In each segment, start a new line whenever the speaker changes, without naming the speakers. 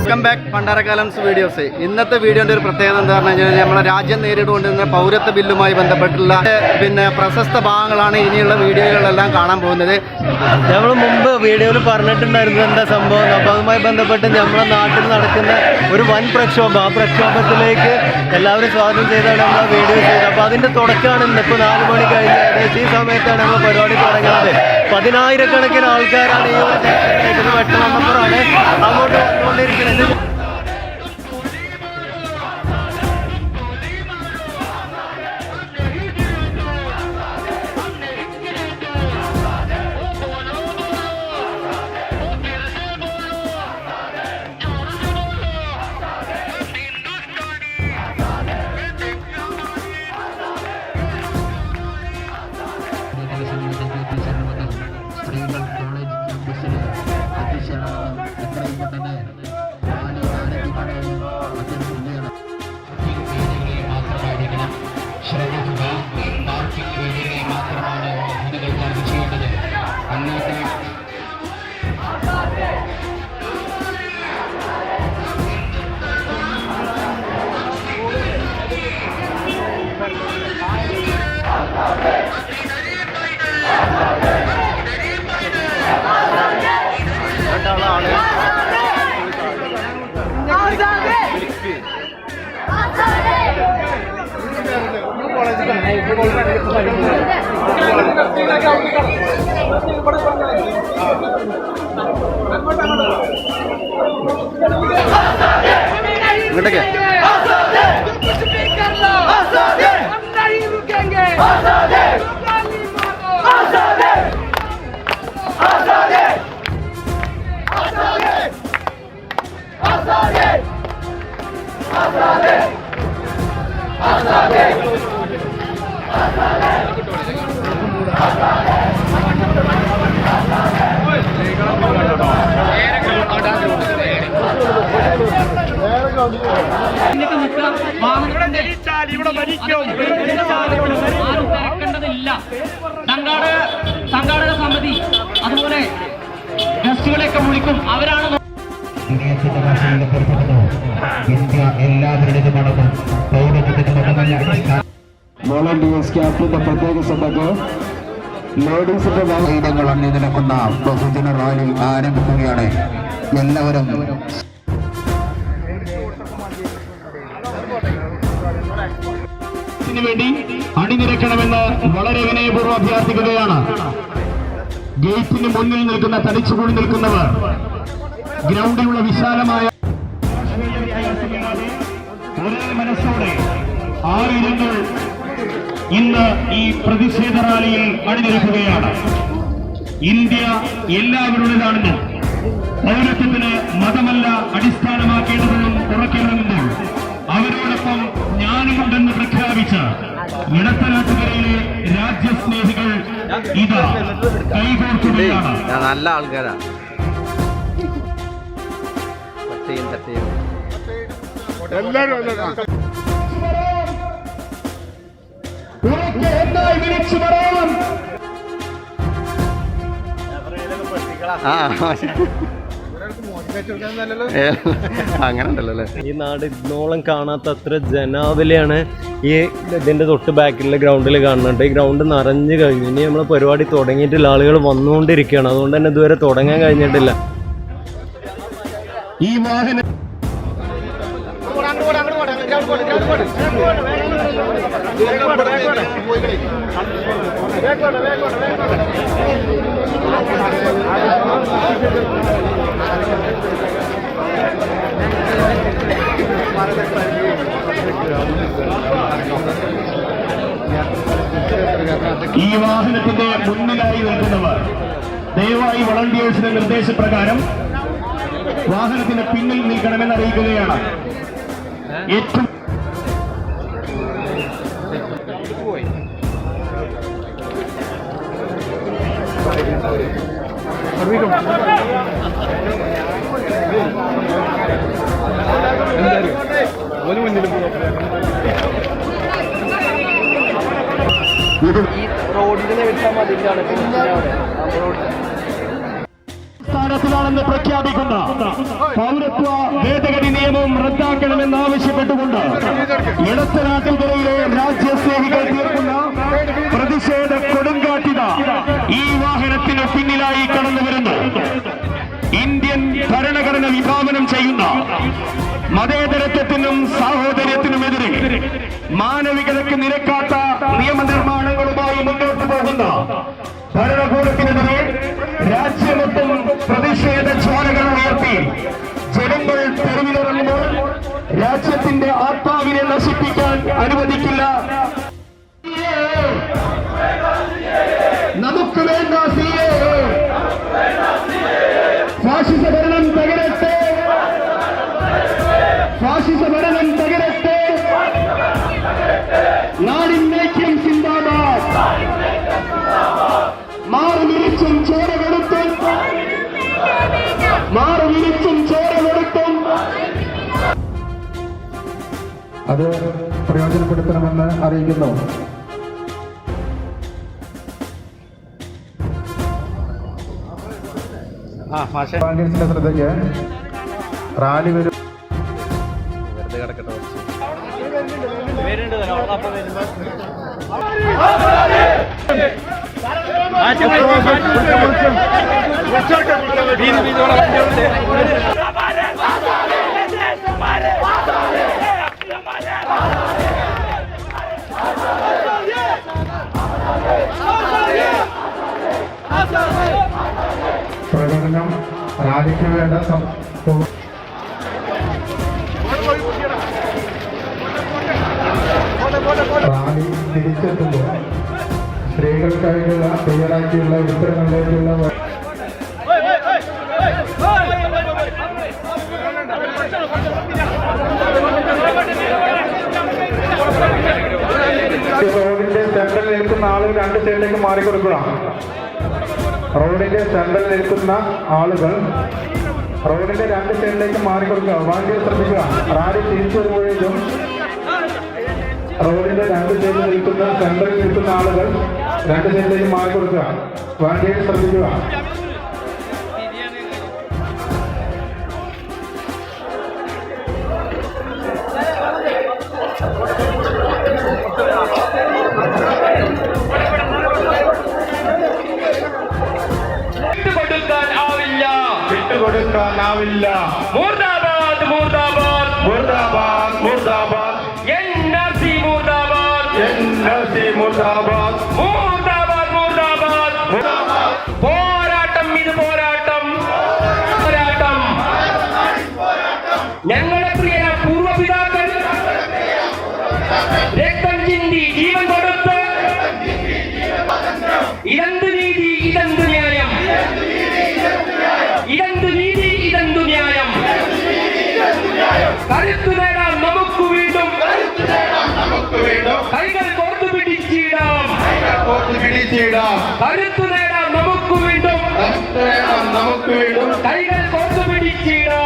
Welcome back പണ്ടാരക്കാലംസ് videos. ഇന്നത്തെ വീഡിയോൻ്റെ ഒരു പ്രത്യേകത എന്താ പറഞ്ഞു കഴിഞ്ഞാൽ നമ്മുടെ രാജ്യം നേരിട്ടുകൊണ്ടിരുന്ന പൗരത്വ ബില്ലുമായി ബന്ധപ്പെട്ടുള്ള പ്രശസ്ത ഭാഗങ്ങളാണ് ഇനിയുള്ള വീഡിയോകളെല്ലാം കാണാൻ പോകുന്നത്.
നമ്മൾ മുമ്പ് വീഡിയോയിൽ പറഞ്ഞിട്ടുണ്ടായിരുന്നു എന്താ സംഭവം. അപ്പോൾ അതുമായി ബന്ധപ്പെട്ട് നമ്മുടെ നാട്ടിൽ നടക്കുന്ന ഒരു വൻ പ്രക്ഷോഭം, ആ പ്രക്ഷോഭത്തിലേക്ക് എല്ലാവരും സ്വാഗതം ചെയ്താണ് നമ്മൾ വീഡിയോ ചെയ്തത്. അപ്പോൾ അതിൻ്റെ തുടക്കമാണ് ഇന്ന്. ഇപ്പോൾ 4 മണി കഴിഞ്ഞ് ഏകദേശം ഈ സമയത്താണ് നമ്മൾ പരിപാടി തുടങ്ങുന്നത്. 10,000-കണക്കിന് ആൾക്കാരാണ് ഈ ഒരു സെക്ഷനിലേക്ക് വെട്ടമപ്പുറമാണ് അങ്ങോട്ട് വന്നുകൊണ്ടിരിക്കുന്നത്.
ഇങ്ങോട്ടേക്ക്
തിരക്കേണ്ടതില്ല. സംഘാടക സമിതി അതുപോലെ ഗസ്റ്റുകളെയൊക്കെ വിളിക്കും. അവരാണ്
ഇന്ത്യ എല്ലാവരുടേതുമാണെന്നും പൗരത്വത്തിന് വോളണ്ടിയേഴ്സ് ക്യാപ്റ്റന്റെ പ്രത്യേക സഭക്ക് ലേഡീസിന്റെ ഇടങ്ങൾ അണിഞ്ഞു നിൽക്കുന്ന ബഹുജന റാലി ആരംഭിക്കുകയാണ്. എല്ലാവരും വേണ്ടി അണിനിരക്കണമെന്ന് വളരെ വിനയപൂർവ്വം അഭ്യർത്ഥിക്കുകയാണ്. ഗേറ്റിന് മുന്നിൽ നിൽക്കുന്ന തടിച്ചുകൂടി നിൽക്കുന്നവർ ഗ്രൗണ്ടിലുള്ള വിശാലമായ ഒരേ മനസ്സോടെ 6 ഇനങ്ങൾ ഇന്ന് ഈ പ്രതിഷേധ റാലിയിൽ അണിനിരക്കുകയാണ്. ഇന്ത്യ എല്ലാവരുടേതാണെന്നും പൗരത്വത്തിന് മതമല്ല അടിസ്ഥാനമാക്കേണ്ടതെന്നും ഉറക്കിറങ്ങുമ്പോൾ അവരോടൊപ്പം ഞാനുമുണ്ടെന്ന് പ്രഖ്യാപിച്ച ഇടത്തനാട്ടുകരയിലെ രാജ്യസ്നേഹികൾ ഇതാ കൈകോർക്കുകയാണ്.
നല്ല ആൾക്കാരാ. അങ്ങനെ ഉണ്ടല്ലോ.
ഈ നാട് ഇന്നോളം കാണാത്ത അത്ര ജനാവലിയാണ് ഈ ഇതിൻ്റെ തൊട്ട് ബാക്കിലുള്ള ഗ്രൗണ്ടിൽ കാണുന്നുണ്ട്. ഈ ഗ്രൗണ്ട് നിറഞ്ഞു കഴിഞ്ഞു. ഇനി നമ്മൾ പരിപാടി തുടങ്ങിയിട്ടില്ല, ആളുകൾ വന്നുകൊണ്ടിരിക്കുകയാണ്. അതുകൊണ്ട് തന്നെ ഇതുവരെ തുടങ്ങാൻ കഴിഞ്ഞിട്ടില്ല.
ഈ വാഹനം ഈ വാഹനത്തിന്റെ മുന്നിലായി നിൽക്കുന്നവർ ദയവായി വളണ്ടിയേഴ്സിന്റെ നിർദ്ദേശപ്രകാരം വാഹനത്തിന് പിന്നിൽ നിൽക്കണമെന്ന് അറിയിക്കുകയാണ്. ഏറ്റവും സ്ഥാനത്തിലാണെന്ന് തെറ്റാണെന്ന് പ്രഖ്യാപിക്കുന്ന പൗരത്വ ഭേദഗതി നിയമം റദ്ദാക്കണമെന്നാവശ്യപ്പെട്ടുകൊണ്ട് ഇടത്തനാട്ടുകരയിലെ രാജ്യസ്നേഹികൾ തീർക്കുന്ന പ്രതിഷേധ കൊടുങ്കാട്ടിത ഈ വാഹനത്തിന് പിന്നിലായി കടന്നു വരുന്നു. ഇന്ത്യൻ ഭരണഘടന വിഭാവനം ചെയ്യുന്ന മതേതരത്വത്തിനും സാഹോദര്യത്തിനുമെതിരെ മാനവികതയ്ക്ക് നിരക്കാത്ത നിയമനിർമ്മാണങ്ങളുമായി മുന്നോട്ട് പോകുന്ന ഭരണകൂടത്തിനെതിരെ രാജ്യമൊട്ടും പ്രതിഷേധ ജ്വാലകൾ ഉയർത്തി ജനങ്ങൾ തെരുവിലിറങ്ങുമ്പോൾ രാജ്യത്തിന്റെ ആത്മാവിനെ നശിപ്പിക്കാൻ അനുവദിക്കില്ല. നമുക്ക് വേണ്ട സിഎ, ഫാഷിസ ഭരണം തകരട്ടെ, ഫാഷിസ ഭരണം തകരട്ടെ, നാടിന്നേക്യം സിന്ദാബാദ്. മാറി വിരിച്ചും ചോര കൊടുത്തും, മാറി വിരിച്ചും ചോര കൊടുത്തും
അത് പ്രയോജനപ്പെടുത്തണമെന്ന് അറിയിക്കുന്നു. കോൺഗ്രസിന്റെ ശ്രദ്ധയ്ക്ക് റാലി വരും. പ്രകടനം റാലിക്ക് വേണ്ട റാലി തിരിച്ചെത്തുമ്പോൾ സ്ത്രീകൾക്കായിട്ടുള്ള തയ്യാറാക്കിയുള്ള ഉത്തരങ്ങളിലേക്കുള്ള റോഡിന്റെ സെന്ററിൽ നിൽക്കുന്ന ആളുകൾ രണ്ട് സൈഡിലേക്ക് മാറിക്കൊടുക്കുക. റോഡിന്റെ സെന്ററിൽ നിൽക്കുന്ന ആളുകൾ റോഡിന്റെ രണ്ട് സൈഡിലേക്ക് മാറിക്കൊടുക്കുക. വണ്ടിയിൽ ശ്രദ്ധിക്കുക. റാലി തിരിച്ചു വരുമ്പോഴേക്കും റോഡിന്റെ രണ്ട് സൈഡിൽ നിൽക്കുന്ന സെന്ററിൽ നിൽക്കുന്ന ആളുകൾ രണ്ട് സൈഡിലേക്ക് മാറിക്കൊടുക്കുക. വണ്ടിയിൽ ശ്രദ്ധിക്കുക. വിട്ടുകൊടുക്കാനാവില്ല.
മുർദാബാദ് മുർദാബാദ് മുർദാബാദ് മുർദാബാദ് എൻആർസി മുർദാബാദ് എൻആർസി മുർദാബാദ് മുർദാബാദ് മുർദാബാദ് മുർദാബാദ്. പോരാട്ടം ഇത് പോരാട്ടം പോരാട്ടം. ഞങ്ങളുടെ പ്രിയ പൂർവ്വപിതാക്കൾ രക്തം ചിന്തി ജീവൻ കൊടുത്ത് ഇതെന്ത് നീതി ഇതെന്ത് ന്യായം, ഇതെന്ത് നീതി ഇതെന്ത് ന്യായം. കരുത്തു നേടാം നമുക്ക് വീണ്ടും, കൈകൾ കോർത്തു പിടിച്ചിടാം, കരുത്തു നേടാം നമുക്ക് വീണ്ടും, കൈകൾ കോർത്തു പിടിച്ചിടാം.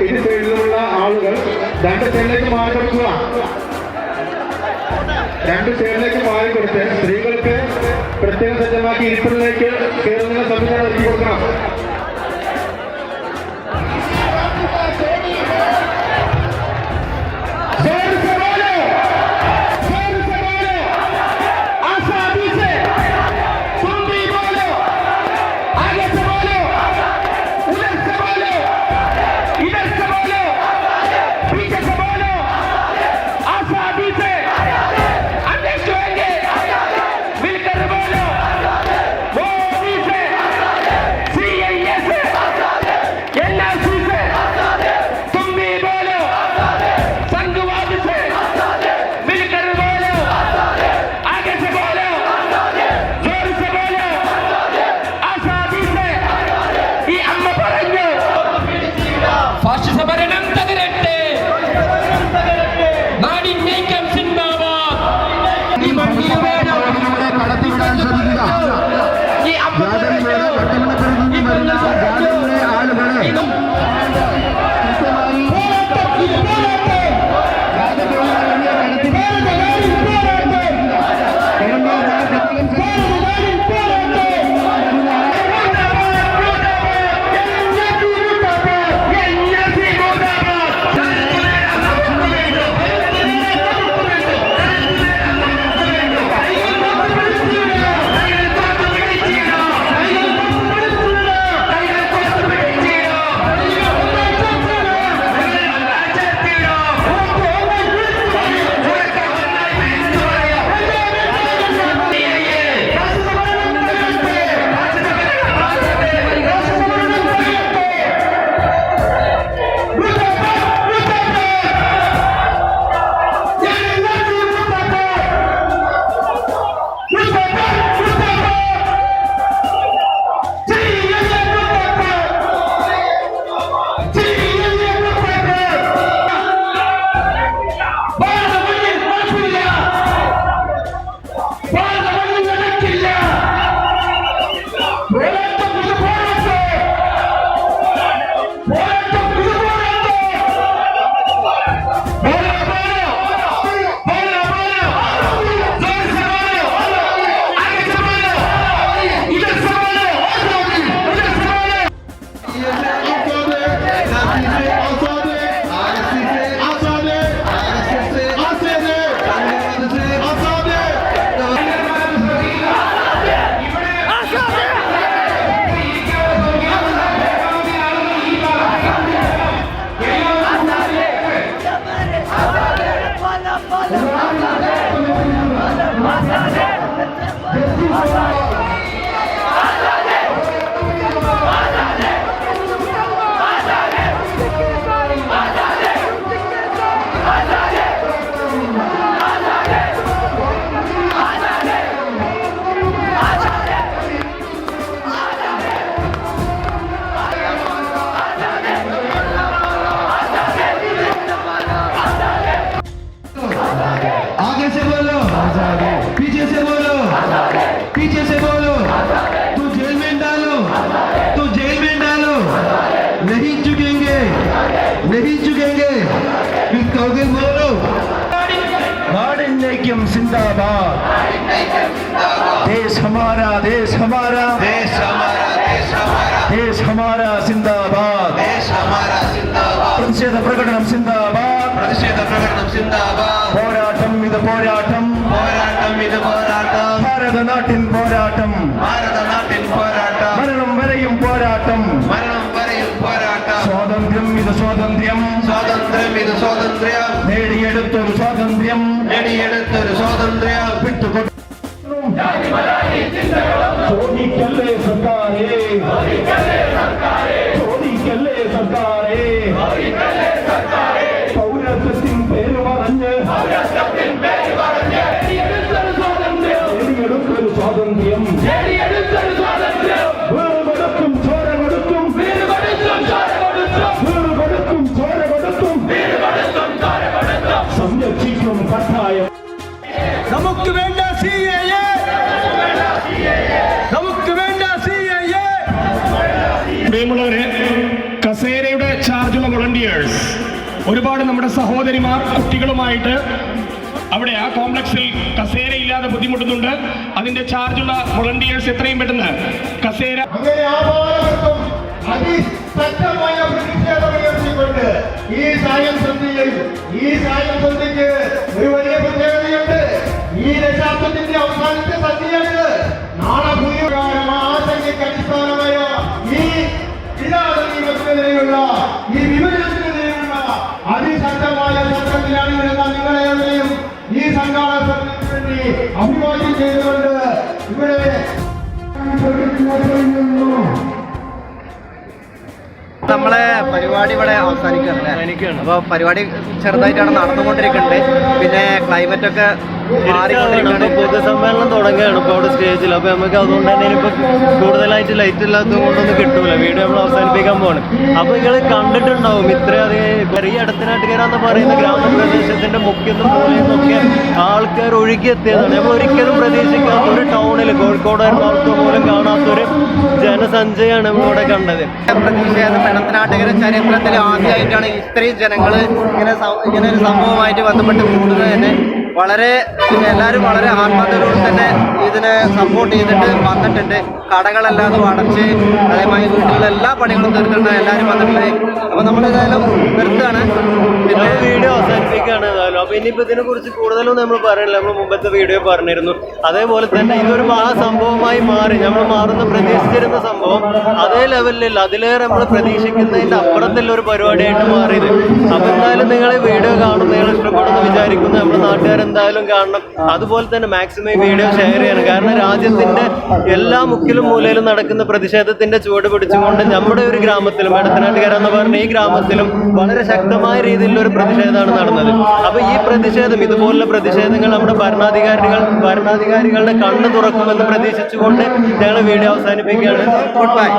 ഇരു സൈഡിലുള്ള ആളുകൾ രണ്ട് സൈഡിലേക്ക് മാറി കൊടുക്കുക. രണ്ട് സൈഡിലേക്ക് മാറി കൊടുത്ത് സ്ത്രീകൾക്ക് പ്രത്യേകം സജ്ജമാക്കി ഇരിപ്പിലേക്ക് കയറുന്ന സംവിധാനം ഒരുക്കി കൊടുക്കണം. मिलकर बोलो मोदी से
ഫാഷിസ ഭരണം തകരട്ടെ, നാടിൻ നീക്കം സിന്ദാബാദ്. ഈ മണ്ണിൽ വേണം
കടത്തിവിടാൻ ശ്രമിക്കുക. ആളുകളെ
नाडिन्यैक्यम जिंदाबाद, देश हमारा, देश हमारा, देश हमारा, देश हमारा, देश हमारा जिंदाबाद, देश हमारा जिंदाबाद. प्रतिषेध प्रकटनम जिंदाबाद, प्रतिषेध प्रकटनम जिंदाबाद. പോരാട്ടം ഇത് പോരാട്ടം, പോരാട്ടം ഇത് പോരാട്ടം, ഭാരത നാട്ടിൻ പോരാട്ടം, ഭാരത നാട്ടിൻ പോരാട്ടം, മരണം വരെയും പോരാട്ടം, മരണം വരെയും പോരാട്ടം. സ്വാതന്ത്ര്യം ഇത് സ്വാതന്ത്ര്യം, സ്വാതന്ത്ര്യം ഇത് സ്വാതന്ത്ര്യം, നേടിയെടുത്തൊരു സ്വാതന്ത്ര്യം, നേടിയെടുത്തൊരു സ്വാതന്ത്ര്യം വിട്ടുകൊടുക്കും. ചോദിക്കല്ലേ സർക്കാരേ, ചോദിക്കല്ലേ സർക്കാരേ, പൗരത്വത്തിൻ പേര് പറഞ്ഞ് നേടിയെടുത്തൊരു സ്വാതന്ത്ര്യം, വീട് കൊടുക്കും ചോര കൊടുക്കും, വീട് കൊടുക്കും ചോര കൊടുക്കും, സംരക്ഷിക്കും കട്ടായം. നമുക്ക് വേണ്ട CAA, നമുക്ക് വേണ്ട CAA.
പ്രിയമുള്ളവരെ, കസേരയുടെ ചാർജുള്ള വോളണ്ടിയേഴ്സ് ഒരുപാട് നമ്മുടെ സഹോദരിമാർ കുട്ടികളുമായിട്ട് അവിടെ ആ കോംപ്ലക്സിൽ കസേരയില്ലാതെ ബുദ്ധിമുട്ടുന്നുണ്ട്. അതിന്റെ ചാർജുള്ള വോളണ്ടിയേഴ്സ് എത്രയും പെട്ടെന്ന് കസേര
അങ്ങനെ ആപാലവർക്കും അതിശക്തമായ പ്രതിഷേധമുയർത്തിക്കൊണ്ട് ഈ സായം സന്ധ്യയിൽ, ഈ സായം സന്ധ്യയ്ക്ക് ഒരു വലിയ പ്രത്യേകതയുണ്ട്. ഈ ദശാബ്ദത്തിന്റെ അവസാനത്തെ സന്ധ്യയാണിത്. നാളെ ഭൂരിഭാഗം ആശങ്കയ്ക്ക് അടിസ്ഥാനമായ ഈ വിലാസ നിയമത്തിനെതിരെയുള്ള, ഈ വിഭജനത്തിനെതിരെയുള്ള അതിശക്തമായ സംഘത്തിലാണ് വരുന്ന നിങ്ങളെയും ഈ സംഘാടനത്തിന് വേണ്ടി അഭിവാദ്യം ചെയ്തുകൊണ്ട് ഇവിടെ
നമ്മളെ പരിപാടി ഇവിടെ അവസാനിക്കുകയാണ്.
അവസാനിക്കുകയാണ്.
അപ്പോൾ പരിപാടി ചെറുതായിട്ടാണ് നടന്നുകൊണ്ടിരിക്കുന്നുണ്ട്. പിന്നെ ക്ലൈമറ്റ് ഒക്കെ മാറിക്കൊണ്ടിരിക്കുകയാണ്.
പൊതുസമ്മേളനം തുടങ്ങുകയാണ് ഇപ്പോൾ അവിടെ സ്റ്റേജിൽ. അപ്പോൾ നമുക്ക് അതുകൊണ്ട് തന്നെ ഇനിയിപ്പോൾ കൂടുതലായിട്ട് ലൈറ്റ് ഇല്ലാത്തത് കൊണ്ടൊന്നും കിട്ടൂല. വീഡിയോ നമ്മൾ അവസാനിപ്പിക്കാൻ പോകണം. അപ്പോൾ നിങ്ങൾ കണ്ടിട്ടുണ്ടാവും ഇത്രയധികം ഈ അടുത്തനാട്ടുകാരെന്ന് പറയുന്ന ഗ്രാമപ്രദേശത്തിന്റെ മുഖ്യത്തും മൂലയെന്നൊക്കെ ആൾക്കാർ ഒഴുകിയെത്തിയതാണ്. അപ്പോൾ ഒരിക്കലും പ്രതീക്ഷിക്കാത്ത ഒരു ടൗണിൽ കോഴിക്കോട് എറണാകുളത്ത് പോലും കാണാത്തൊരു ജനസഞ്ചയമാണ് നമ്മളിവിടെ കണ്ടത്.
പ്രതിഷേധം എടത്തനാട്ടുകര ചരിത്രത്തിൽ ആദ്യമായിട്ടാണ് ഇത്രയും ജനങ്ങൾ ഇങ്ങനെ ഒരു സംഭവമായിട്ട് ബന്ധപ്പെട്ട് കൂടുന്നത് തന്നെ. വളരെ എല്ലാവരും വളരെ ആത്മാർത്ഥതയോടെ തന്നെ ഇതിനെ സപ്പോർട്ട് ചെയ്തിട്ട് വന്നിട്ടുണ്ട്. കടകളെല്ലാം അടച്ച് അതേമാതിരി വീട്ടിലുള്ള എല്ലാ പണികളും തീർത്തിട്ടുണ്ട് എല്ലാവരും വന്നിട്ടുണ്ട്. അപ്പോൾ നമ്മളേതായാലും നിർത്തുകയാണ്. പിന്നെ
വീഡിയോ അവസാനിപ്പിക്കുകയാണ് ഏതായാലും. അപ്പോൾ ഇനിയിപ്പോൾ ഇതിനെ കുറിച്ച് കൂടുതലൊന്നും നമ്മൾ പറയണില്ല. നമ്മൾ മുമ്പത്തെ വീഡിയോ പറഞ്ഞിരുന്നു. അതേപോലെ തന്നെ ഇതൊരു മഹാസംഭവമായി മാറി. നമ്മൾ മാറുന്ന പ്രതീക്ഷിച്ചിരുന്ന സംഭവം അതേ ലെവലിലല്ല, അതിലേറെ നമ്മൾ പ്രതീക്ഷിക്കുന്നതിൻ്റെ അപ്പുറത്തുള്ള ഒരു പരിപാടിയായിട്ട് മാറിയത്. അപ്പോൾ എന്തായാലും നിങ്ങൾ ഈ വീഡിയോ കാണും, നിങ്ങൾ ഇഷ്ടപ്പെടുമെന്ന് വിചാരിക്കുന്നു. നമ്മുടെ നാട്ടുകാരെന്തായാലും കാണണം. അതുപോലെ തന്നെ മാക്സിമം ഈ വീഡിയോ ഷെയർ ചെയ്യണം. കാരണം രാജ്യത്തിൻ്റെ എല്ലാ മുക്കിലും മൂലയിലും നടക്കുന്ന പ്രതിഷേധത്തിൻ്റെ ചുവട് പിടിച്ചുകൊണ്ട് നമ്മുടെ ഒരു ഗ്രാമത്തിലും എടത്തനാട്ടുകര എന്ന് പറഞ്ഞ ഈ ഗ്രാമത്തിലും വളരെ ശക്തമായ രീതിയിലുള്ള ഒരു പ്രതിഷേധമാണ് നടന്നത്. അപ്പോൾ ഈ പ്രതിഷേധം, ഇതുപോലുള്ള പ്രതിഷേധങ്ങൾ നമ്മുടെ ഭരണാധികാരികളുടെ കണ്ണ് തുറക്കുമെന്ന് പ്രതീക്ഷിച്ചുകൊണ്ട് ഞങ്ങൾ വീഡിയോ അവസാനിപ്പിക്കുകയാണ്. Good bye.